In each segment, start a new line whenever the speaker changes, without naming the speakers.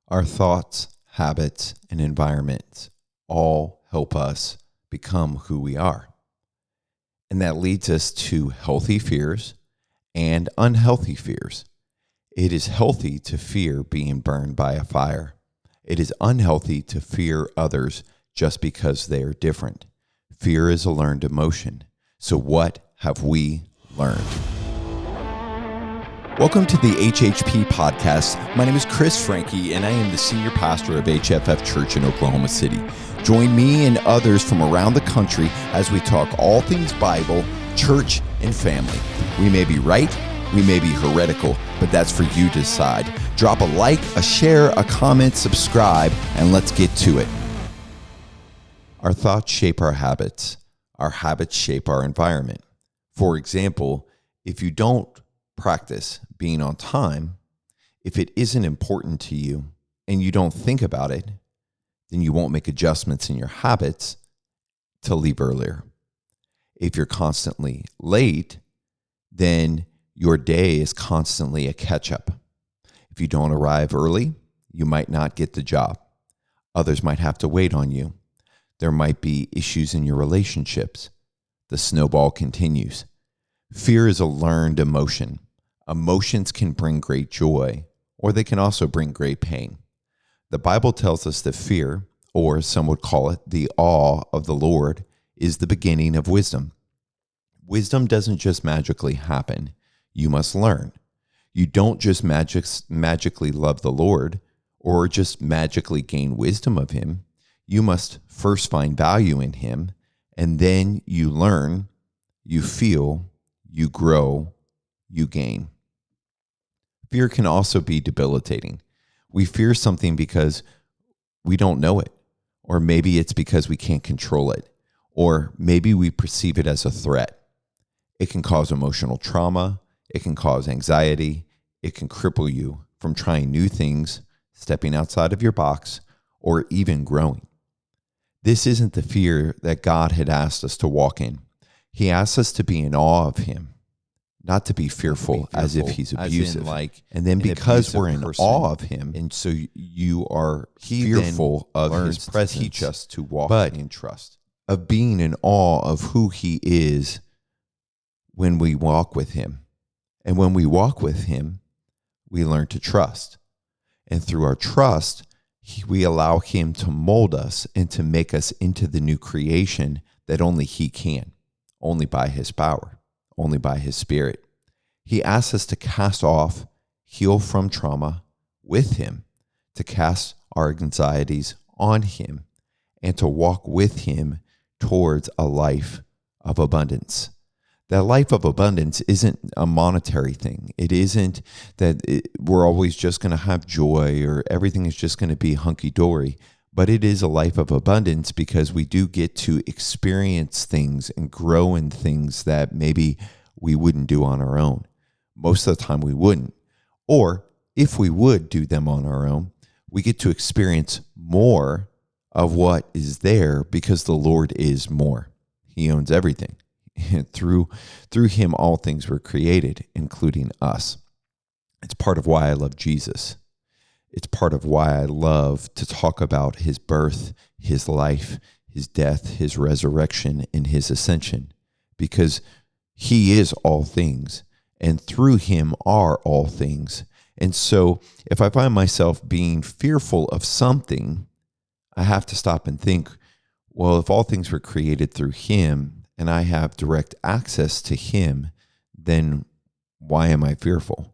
Our thoughts, habits, and environments all help us become who we are. And that leads us to healthy fears and unhealthy fears. It is healthy to fear being burned by a fire. It is unhealthy to fear others just because they are different. Fear is a learned emotion. So what have we learned? Welcome to the HHP podcast. My name is Chris Frankie, and I am the senior pastor of HFF.church in Oklahoma City. Join me and others from around the country as we talk all things Bible, church, and family. We may be right, we may be heretical, but that's for you to decide. Drop a like, a share, a comment, subscribe, and let's get to it. Our thoughts shape our habits shape our environment. For example, if you don't practice being on time, if it isn't important to you and you don't think about it, then you won't make adjustments in your habits to leave earlier. If you're constantly late, then your day is constantly a catch-up. If you don't arrive early, you might not get the job. Others might have to wait on you. There might be issues in your relationships. The snowball continues. Fear is a learned emotion. Emotions can bring great joy, or they can also bring great pain. The Bible tells us that fear, or some would call it the awe of the Lord, is the beginning of wisdom. Wisdom doesn't just magically happen. You must learn. You don't just magically love the Lord, or just magically gain wisdom of Him. You must first find value in Him, and then you learn, you feel, you grow, you gain. Fear can also be debilitating. We fear something because we don't know it, or maybe it's because we can't control it, or maybe we perceive it as a threat. It can cause emotional trauma, it can cause anxiety, it can cripple you from trying new things, stepping outside of your box, or even growing. This isn't the fear that God had asked us to walk in. He asked us to be in awe of Him, not to be fearful as if He's abusive. And then because we're in awe of Him, and so you are fearful of His presence, teach us to walk in trust. Of being in awe of who He is when we walk with Him. And when we walk with Him, we learn to trust. And through our trust, we allow Him to mold us and to make us into the new creation that only He can, only by His power, only by His Spirit. He asks us to cast off, heal from trauma with Him, to cast our anxieties on Him, and to walk with Him towards a life of abundance. That life of abundance isn't a monetary thing. It isn't that we're always just going to have joy or everything is just going to be hunky-dory. But it is a life of abundance because we do get to experience things and grow in things that maybe we wouldn't do on our own. Most of the time we wouldn't. Or if we would do them on our own, we get to experience more of what is there because the Lord is more. He owns everything. And through Him, all things were created, including us. It's part of why I love Jesus. It's part of why I love to talk about His birth, His life, His death, His resurrection, and His ascension, because He is all things, and through Him are all things. And so if I find myself being fearful of something, I have to stop and think, well, if all things were created through Him, and I have direct access to Him, then why am I fearful?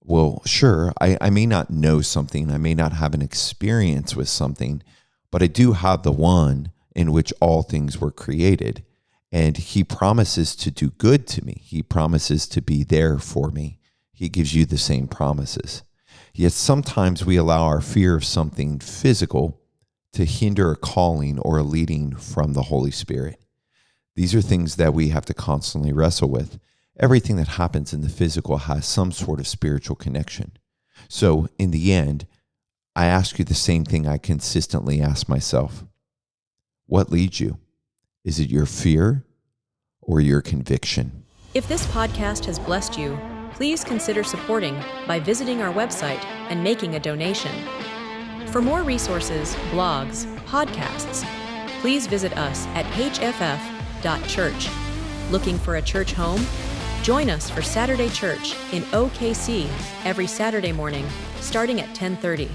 Well, sure, I may not know something, I may not have an experience with something, but I do have the one in which all things were created, and He promises to do good to me. He promises to be there for me. He gives you the same promises. Yet sometimes we allow our fear of something physical to hinder a calling or a leading from the Holy Spirit. These are things that we have to constantly wrestle with. Everything that happens in the physical has some sort of spiritual connection. So in the end, I ask you the same thing I consistently ask myself. What leads you? Is it your fear or your conviction?
If this podcast has blessed you, please consider supporting by visiting our website and making a donation. For more resources, blogs, podcasts, please visit us at HFF.church. Looking for a church home? Join us for Saturday Church in OKC every Saturday morning starting at 10:30.